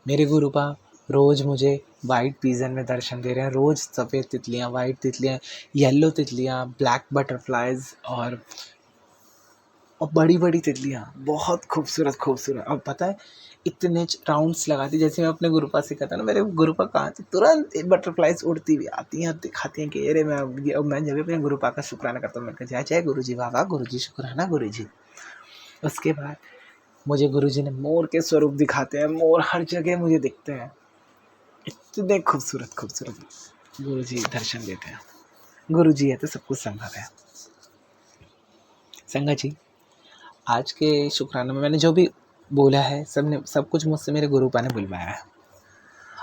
मेरे गुरुपा रोज़ मुझे वाइट पिजन में दर्शन दे रहे हैं, रोज़ सफ़ेद तितलियाँ, वाइट तितलियाँ, येलो तितलियाँ, ब्लैक बटरफ्लाइज और बड़ी बड़ी तितलियाँ, बहुत खूबसूरत खूबसूरत। और पता है इतने राउंड्स लगाती, जैसे मैं अपने गुरुपा से कहता ना, मेरे गुरुपा कहाँ थे, तुरंत बटरफ्लाइज उड़ती हुई आती हैं, दिखाती हैं कि अरे मैं जब अपने गुरुपा का शुक्राना करता हूँ, मैं कहता जय जय गुरु जी, वाह वाह गुरु जी, शुक्राना गुरु जी। उसके बाद मुझे गुरुजी ने मोर के स्वरूप दिखाते हैं, मोर हर जगह मुझे दिखते हैं, इतने खूबसूरत खूबसूरत गुरुजी दर्शन देते हैं। गुरुजी है तो सब कुछ संभव है। संगत जी, आज के शुक्राना में मैंने जो भी बोला है, सब कुछ मुझसे मेरे गुरुपा ने बुलवाया है।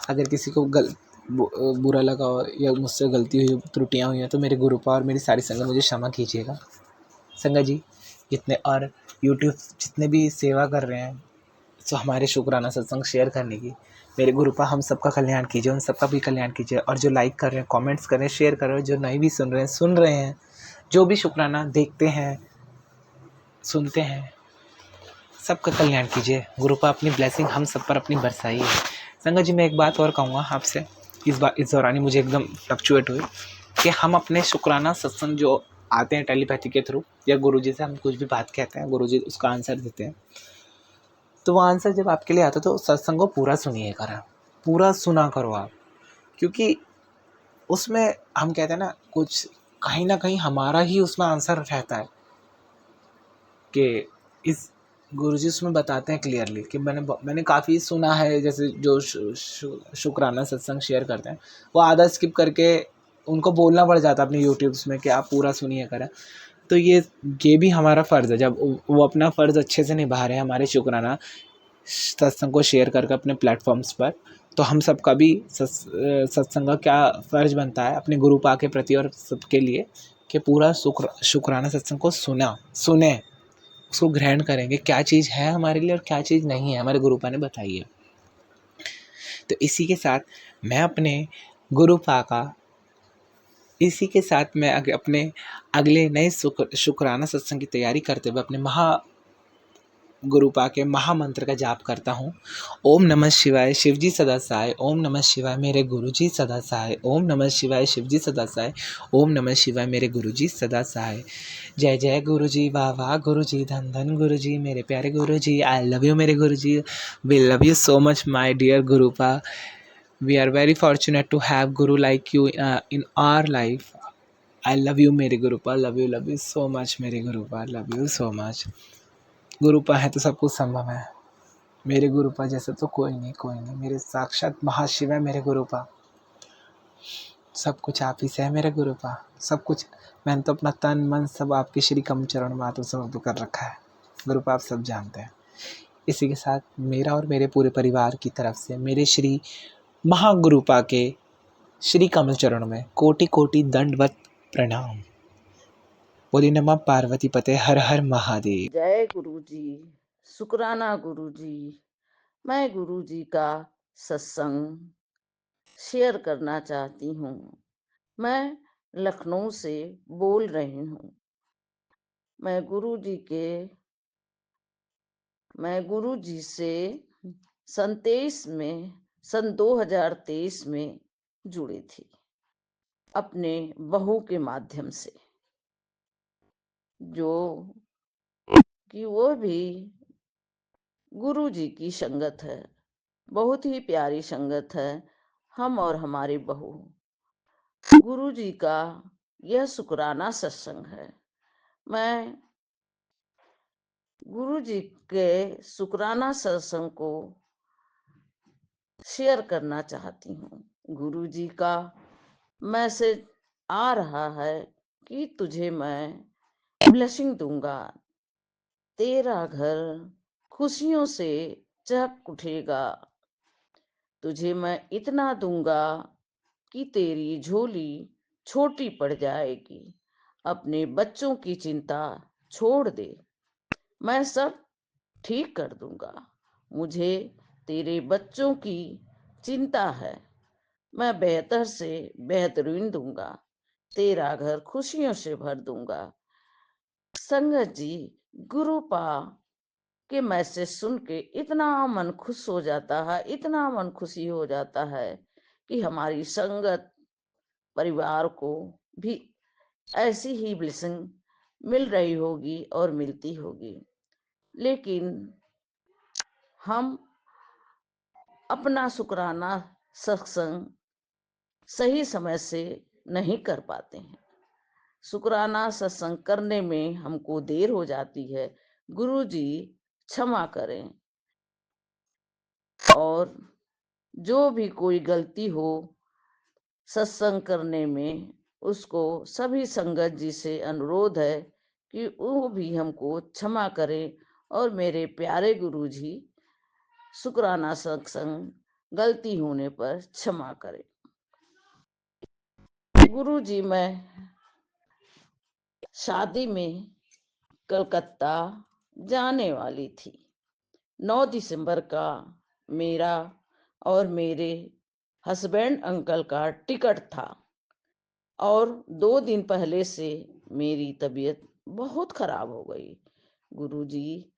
अगर किसी को बुरा लगा हो या मुझसे गलती हुई, त्रुटियाँ हुई हैं, तो मेरे गुरुपा और मेरी सारी संगत मुझे क्षमा कीजिएगा। संगत जी, जितने और यूट्यूब जितने भी सेवा कर रहे हैं, तो हमारे शुक्राना सत्संग शेयर करने की, मेरे गुरुपा हम सबका कल्याण कीजिए, उन सबका भी कल्याण कीजिए। और जो लाइक कर रहे हैं, कमेंट्स कर रहे हैं, शेयर कर रहे हैं, जो नहीं भी सुन रहे हैं, जो भी शुक्राना देखते हैं, सुनते हैं, सबका कल्याण कीजिए। गुरुपा अपनी ब्लेसिंग हम सब पर अपनी बरसाई है। संगत जी, मैं एक बात और कहूँगा आपसे, इस दौरान ही मुझे एकदम फ्लक्चुएट हुई कि हम अपने शुक्राना सत्संग जो आते हैं टेलीपैथी के थ्रू, या गुरुजी से हम कुछ भी बात कहते हैं, गुरुजी उसका आंसर देते हैं, तो वो आंसर जब आपके लिए आता है तो सत्संग को पूरा सुनिए करा, पूरा सुना करो आप, क्योंकि उसमें हम कहते हैं ना, कुछ कहीं ना कहीं हमारा ही उसमें आंसर रहता है कि इस गुरुजी उसमें बताते हैं क्लियरली कि मैंने काफ़ी सुना है, जैसे जो शुक्राना सत्संग शेयर करते हैं, वो आधा स्किप करके उनको बोलना पड़ जाता है अपने यूट्यूब्स में कि आप पूरा सुनिए करा। तो ये भी हमारा फ़र्ज़ है, जब वो अपना फ़र्ज़ अच्छे से निभा रहे हैं हमारे शुक्राना सत्संग को शेयर करके अपने प्लेटफॉर्म्स पर, तो हम सबका भी सत्संग का क्या फ़र्ज़ बनता है अपने गुरुपा के प्रति और सबके लिए कि पूरा शुक्राना सत्संग को सुने, उसको ग्रहण करेंगे, क्या चीज़ है हमारे लिए और क्या चीज़ नहीं है, हमारे गुरुपा ने बताई है। तो इसी के साथ मैं अपने अगले नए शुक्राना सत्संग की तैयारी करते हुए अपने गुरुपा के महामंत्र का जाप करता हूँ। ओम नमः शिवाय, शिवजी सदा सहाय। ओम नमः शिवाय, मेरे गुरुजी सदा सहाय। ओम नमः शिवाय, शिवजी सदा सहाय। ओम नमः शिवाय, मेरे गुरुजी सदा सहाय। जय जय गुरुजी, वाह वाह गुरुजी, धन धन गुरुजी, मेरे प्यारे गुरुजी, आई लव यू मेरे Guruji, we love you so much my dear Gurupa. We are very fortunate to have guru like you in our life. I love you मेरे Gurupa, love you so much मेरे Gurupa, love you so much. Gurupa है तो सब कुछ संभव है, मेरे गुरुपा जैसे तो कोई नहीं, मेरे साक्षात महाशिव है मेरे गुरुपा, सब कुछ आप ही से है मेरे गुरुपा, सब कुछ। मैंने तो अपना तन मन सब आपके श्री कम चरण में आत्मसमर्पित कर रखा है गुरुपा, आप सब जानते हैं। इसी के साथ मेरा और मेरे पूरे परिवार की तरफ से मेरे श्री महागुरुपा के श्री कमल चरणों में कोटि कोटि दंडवत प्रणाम। बोली नमः पार्वती पते, हर हर महादेव। जय गुरु जी। शुक्राना गुरु जी। मैं गुरु जी का सत्संग शेयर करना चाहती हूँ। मैं लखनऊ से बोल रही हूँ। मैं गुरु जी से सन 2023 में जुड़ी थी, अपने बहू के माध्यम से, जो कि वो भी गुरु जी की संगत है। बहुत ही प्यारी संगत है। हम और हमारी बहू, गुरु जी का यह शुक्राना सत्संग है। मैं गुरु जी के शुक्राना सत्संग को शेयर करना चाहती हूँ। गुरु जी का मैसेज आ रहा है कि तुझे मैं ब्लेसिंग दूंगा, तेरा घर खुशियों से चहक उठेगा, तुझे मैं इतना दूंगा कि तेरी झोली छोटी पड़ जाएगी, अपने बच्चों की चिंता छोड़ दे, मैं सब ठीक कर दूंगा, मुझे तेरे बच्चों की चिंता है, मैं बेहतर से बेहतरीन दूंगा, तेरा घर खुशियों से भर दूंगा। संगत जी, गुरु पा के मैसेज सुन के इतना मन खुश हो जाता है, इतना मन खुशी हो जाता है कि हमारी संगत परिवार को भी ऐसी ही ब्लेसिंग मिल रही होगी और मिलती होगी। लेकिन हम अपना शुक्राना सत्संग सही समय से नहीं कर पाते हैं। शुक्राना सत्संग करने में हमको देर हो जाती है। गुरु जी क्षमा करें, और जो भी कोई गलती हो सत्संग करने में, उसको सभी संगत जी से अनुरोध है कि वो भी हमको क्षमा करें, और मेरे प्यारे गुरु जी शुक्राना सत्संग गलती होने पर क्षमा करें। गुरु जी, मैं शादी में कलकत्ता जाने वाली थी। 9 दिसंबर का मेरा और मेरे हस्बैंड अंकल का टिकट था, और 2 दिन पहले से मेरी तबीयत बहुत खराब हो गई। गुरुजी,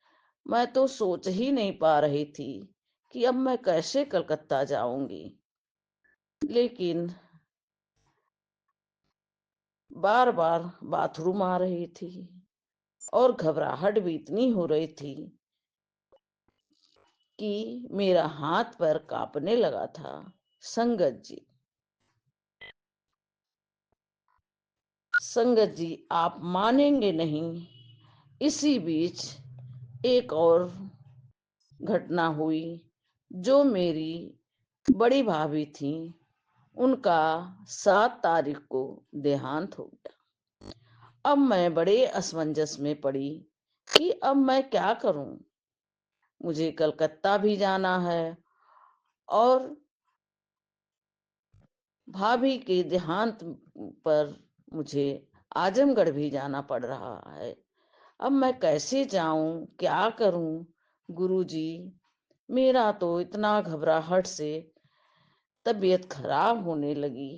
मैं तो सोच ही नहीं पा रही थी कि अब मैं कैसे कलकत्ता जाऊंगी। लेकिन बार बार बाथरूम आ रही थी, और घबराहट भी इतनी हो रही थी कि मेरा हाथ पैर कांपने लगा था। संगत जी, आप मानेंगे नहीं, इसी बीच एक और घटना हुई। जो मेरी बड़ी भाभी थी, उनका 7 तारीख को देहांत हो गया। अब मैं बड़े असमंजस में पड़ी कि अब मैं क्या करूं। मुझे कलकत्ता भी जाना है, और भाभी के देहांत पर मुझे आजमगढ़ भी जाना पड़ रहा है। अब मैं कैसे जाऊं, क्या करूं। गुरुजी, मेरा तो इतना घबराहट से तबीयत खराब होने लगी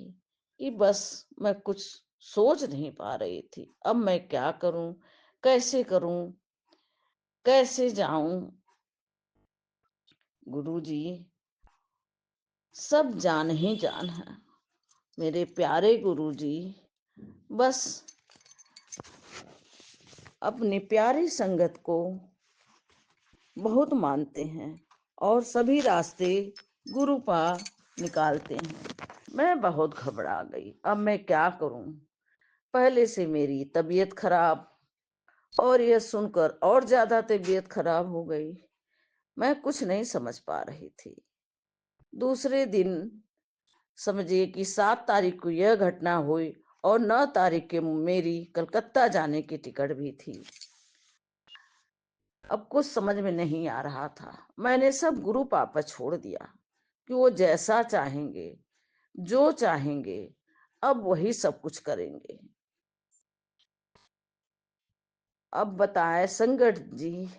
कि बस मैं कुछ सोच नहीं पा रही थी। अब मैं क्या करूं, कैसे करूं, कैसे जाऊं। गुरुजी, सब जान ही जान है। मेरे प्यारे गुरुजी बस अपनी प्यारी संगत को बहुत मानते हैं, और सभी रास्ते गुरु पा निकालते हैं। मैं बहुत घबरा गई। अब मैं क्या करूं। पहले से मेरी तबीयत खराब, और यह सुनकर और ज्यादा तबीयत खराब हो गई। मैं कुछ नहीं समझ पा रही थी। दूसरे दिन समझिए कि 7 तारीख को यह घटना हुई, और 9 तारीख के मेरी कलकत्ता जाने की टिकट भी थी। अब कुछ समझ में नहीं आ रहा था। मैंने सब गुरु पापा छोड़ दिया कि वो जैसा चाहेंगे, जो चाहेंगे, अब वही सब कुछ करेंगे। अब बताएं संकट जी,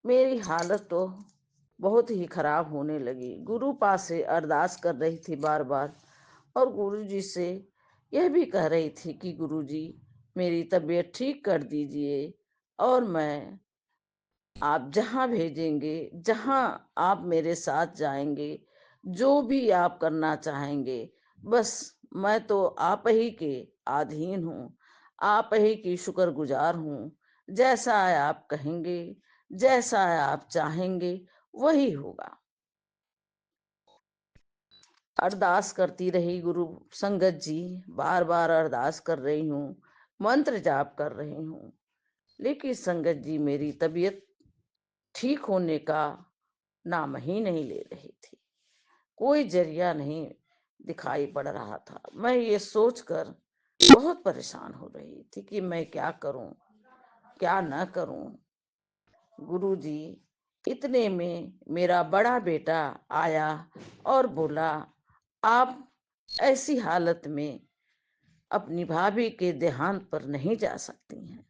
मेरी हालत तो बहुत ही खराब होने लगी। गुरु पास से अरदास कर रही थी बार बार, और गुरु जी से यह भी कह रही थी कि गुरु जी मेरी तबीयत ठीक कर दीजिए, और मैं आप जहाँ भेजेंगे, जहाँ आप मेरे साथ जाएंगे, जो भी आप करना चाहेंगे, बस मैं तो आप ही के अधीन हूँ, आप ही की शुक्रगुजार हूँ। जैसा आप कहेंगे, जैसा आप चाहेंगे, वही होगा। अरदास करती रही गुरु संगत जी, बार बार अरदास कर रही हूँ, मंत्र जाप कर रही हूँ, लेकिन संगत जी मेरी तबीयत ठीक होने का नाम ही नहीं ले रही थी। कोई जरिया नहीं दिखाई पड़ रहा था। मैं ये सोचकर बहुत परेशान हो रही थी कि मैं क्या करूं, क्या न करूं। गुरुजी, इतने में मेरा बड़ा बेटा आया और बोला, आप ऐसी हालत में अपनी भाभी के देहांत पर नहीं जा सकती हैं।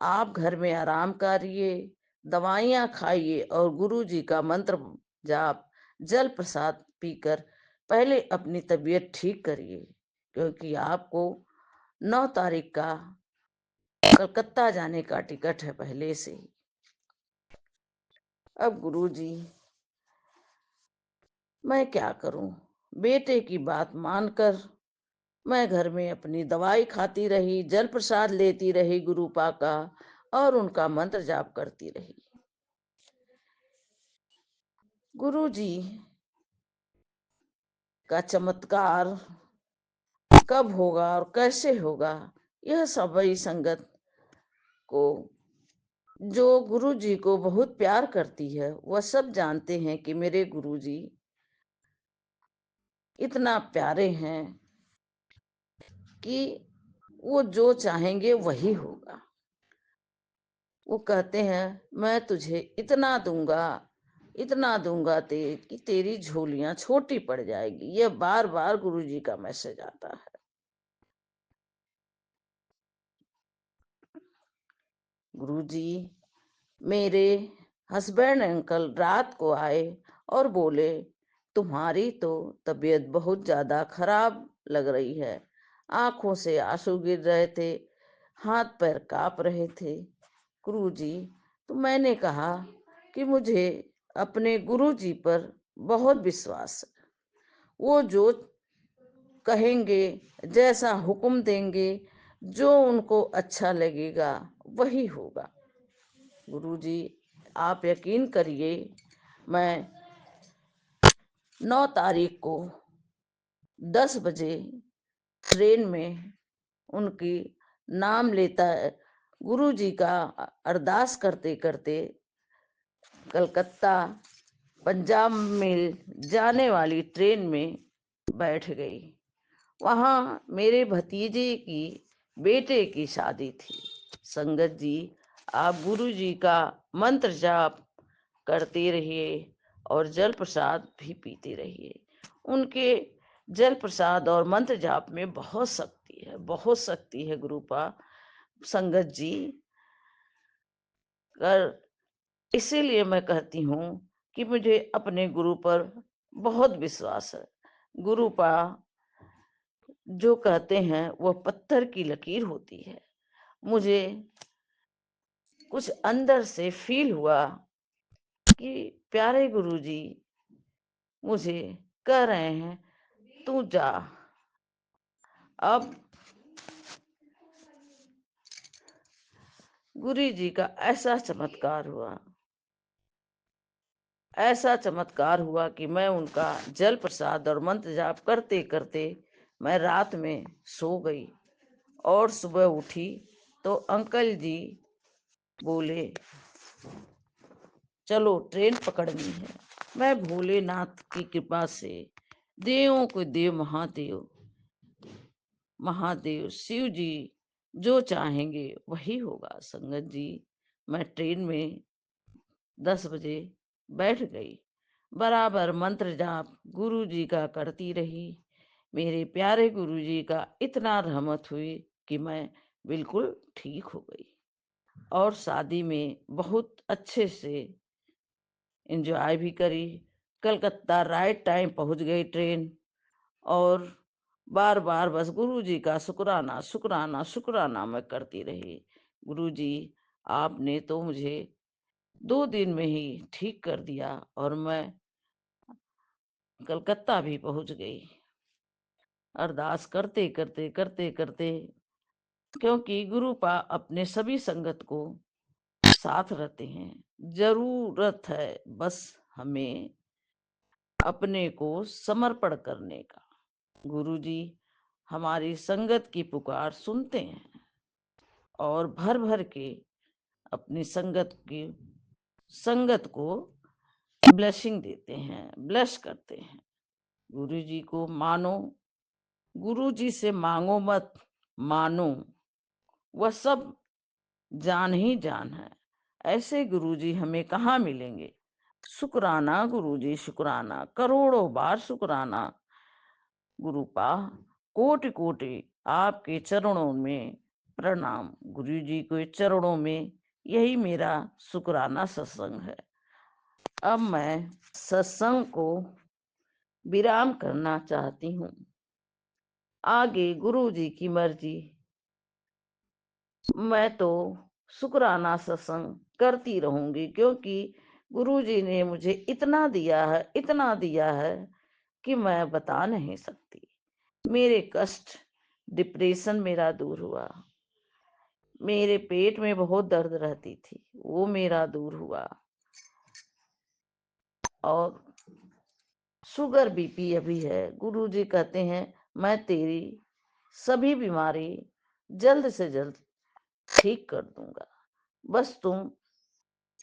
आप घर में आराम करिए, दवाइयाँ खाइए और गुरुजी का मंत्र जाप, जल प्रसाद पीकर पहले अपनी तबीयत ठीक करिए, क्योंकि आपको 9 तारीख का कलकत्ता जाने का टिकट है पहले से ही। अब गुरुजी, मैं क्या करूं? बेटे की बात मानकर मैं घर में अपनी दवाई खाती रही, जल प्रसाद लेती रही गुरुपा का, और उनका मंत्र जाप करती रही। गुरुजी का चमत्कार कब होगा और कैसे होगा, यह सभी संगत को, जो गुरु जी को बहुत प्यार करती है, वह सब जानते हैं कि मेरे गुरु जी इतना प्यारे हैं कि वो जो चाहेंगे वही होगा। वो कहते हैं, मैं तुझे इतना दूंगा कि तेरी झोलियां छोटी पड़ जाएगी। यह बार बार गुरु जी का मैसेज आता है। गुरु जी, मेरे हस्बैंड अंकल रात को आए और बोले, तुम्हारी तो तबीयत बहुत ज्यादा खराब लग रही है। आंखों से आंसू गिर रहे थे, हाथ पैर कांप रहे थे। गुरुजी, तो मैंने कहा कि मुझे अपने गुरुजी पर बहुत विश्वास है। वो जो कहेंगे, जैसा हुक्म देंगे, जो उनको अच्छा लगेगा वही होगा। गुरुजी, आप यकीन करिए, मैं 9 तारीख को 10 बजे ट्रेन में उनकी नाम लेता गुरु जी का अरदास करते करते कलकत्ता पंजाब मेल जाने वाली ट्रेन में बैठ गई। वहाँ मेरे भतीजे की बेटे की शादी थी। संगत जी, आप गुरु जी का मंत्र जाप करते रहिए और जल प्रसाद भी पीते रहिए। उनके जल प्रसाद और मंत्र जाप में बहुत शक्ति है, बहुत शक्ति है गुरुपा। संगत जी, कर इसीलिए मैं कहती हूँ कि मुझे अपने गुरु पर बहुत विश्वास है। गुरुपा जो कहते हैं वह पत्थर की लकीर होती है। मुझे कुछ अंदर से फील हुआ कि प्यारे गुरुजी मुझे कह रहे हैं, तू जा। अब गुरु जी का ऐसा चमत्कार हुआ कि मैं उनका जल प्रसाद और मंत्र जाप करते करते मैं रात में सो गई, और सुबह उठी तो अंकल जी बोले, चलो ट्रेन पकड़नी है। मैं भोलेनाथ की कृपा से, देवों को देव महादेव शिव जी जो चाहेंगे वही होगा। संगत जी, मैं ट्रेन में 10 बजे बैठ गई, बराबर मंत्र जाप गुरु जी का करती रही। मेरे प्यारे गुरु जी का इतना रहमत हुई कि मैं बिल्कुल ठीक हो गई और शादी में बहुत अच्छे से एंजॉय भी करी। कलकत्ता राइट टाइम पहुंच गई ट्रेन और बार बार बस गुरुजी का शुक्राना शुक्राना शुक्राना मैं करती रही। गुरुजी, आपने तो मुझे 2 दिन में ही ठीक कर दिया और मैं कलकत्ता भी पहुंच गई। अरदास करते करते करते करते, क्योंकि गुरुपा अपने सभी संगत को साथ रहते हैं। जरूरत है बस हमें अपने को समर्पण करने का। गुरुजी हमारी संगत की पुकार सुनते हैं और भर भर के अपनी संगत को ब्लेसिंग देते हैं, ब्लेस करते हैं। गुरुजी को मानो, गुरुजी से मांगो मत, मानो। वह सब जान ही जान है। ऐसे गुरुजी हमें कहाँ मिलेंगे। शुक्राना गुरुजी, शुक्राना, करोड़ों बार शुक्राना। गुरुपा कोटि कोटि आपके चरणों में प्रणाम। गुरुजी के चरणों में यही मेरा शुक्राना सत्संग है। अब मैं सत्संग को विराम करना चाहती हूँ। आगे गुरुजी की मर्जी। मैं तो शुक्राना सत्संग करती रहूंगी, क्योंकि गुरुजी ने मुझे इतना दिया है, इतना दिया है कि मैं बता नहीं सकती। मेरे कष्ट, डिप्रेशन मेरा दूर हुआ। मेरे पेट में बहुत दर्द रहती थी, वो मेरा दूर हुआ। और शुगर बीपी अभी है। गुरुजी कहते हैं मैं तेरी सभी बीमारी जल्द से जल्द ठीक कर दूंगा, बस तुम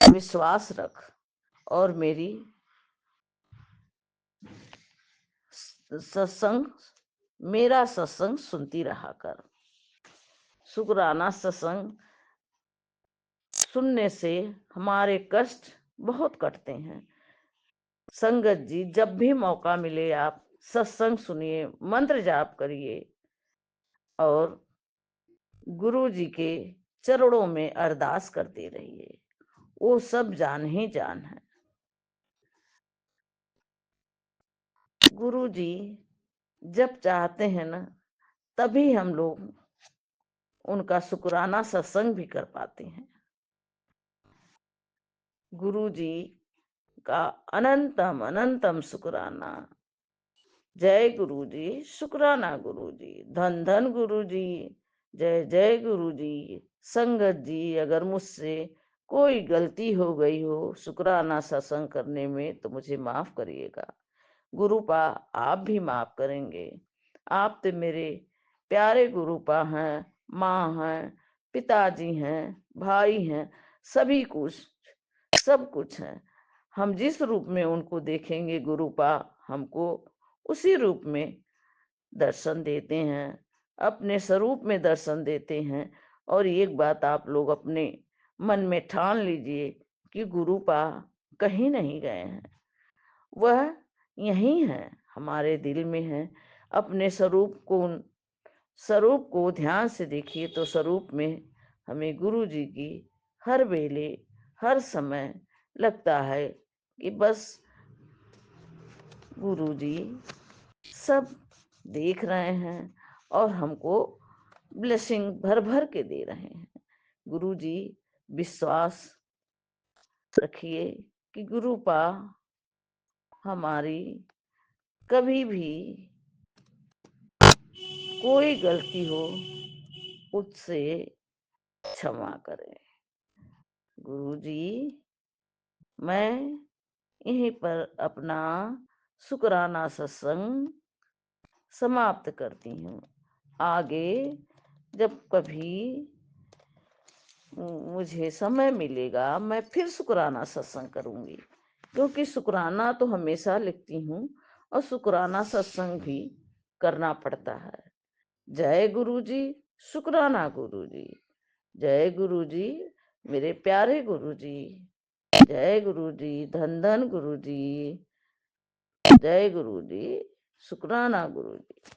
विश्वास रख और मेरी सत्संग मेरा सत्संग सुनती रहा कर। शुक्राना सत्संग सुनने से हमारे कष्ट बहुत कटते हैं। संगत जी, जब भी मौका मिले आप सत्संग सुनिए, मंत्र जाप करिए और गुरु जी के चरणों में अरदास करते रहिए। वो सब जान ही जान है। गुरु जी जब चाहते हैं ना, तभी हम लोग उनका शुक्राना सत्संग भी कर पाते हैं। गुरु जी का अनंतम अनंतम शुक्राना। जय गुरु जी, शुक्राना गुरु जी, धन धन गुरु जी, जय जय गुरु जी। संगत जी, अगर मुझसे कोई गलती हो गई हो शुक्राना सत्संग करने में तो मुझे माफ करिएगा। गुरुपा आप भी माफ करेंगे। आप तो मेरे प्यारे गुरुपा हैं, माँ हैं, पिताजी हैं, भाई हैं, सभी कुछ, सब कुछ हैं। हम जिस रूप में उनको देखेंगे गुरुपा हमको उसी रूप में दर्शन देते हैं, अपने स्वरूप में दर्शन देते हैं। और एक बात आप लोग अपने मन में ठान लीजिए कि गुरुपा कहीं नहीं गए हैं, वह यहीं है, हमारे दिल में है। अपने स्वरूप को ध्यान से देखिए तो स्वरूप में हमें गुरु जी की हर वेले हर समय लगता है कि बस गुरु जी सब देख रहे हैं और हमको ब्लेसिंग भर भर के दे रहे हैं। गुरु जी विश्वास रखिए कि गुरुपा हमारी कभी भी कोई गलती हो उससे क्षमा करें। गुरु जी मैं यहीं पर अपना शुक्राना सत्संग समाप्त करती हूँ। आगे जब कभी मुझे समय मिलेगा मैं फिर शुक्राना सत्संग करूंगी, क्योंकि शुक्राना तो हमेशा लिखती हूँ और शुक्राना सत्संग भी करना पड़ता है। जय गुरु जी, शुक्राना गुरु जी, जय गुरु जी, मेरे प्यारे गुरु जी, जय गुरु जी, धन धन गुरु जी, जय गुरु जी, शुक्राना गुरु जी।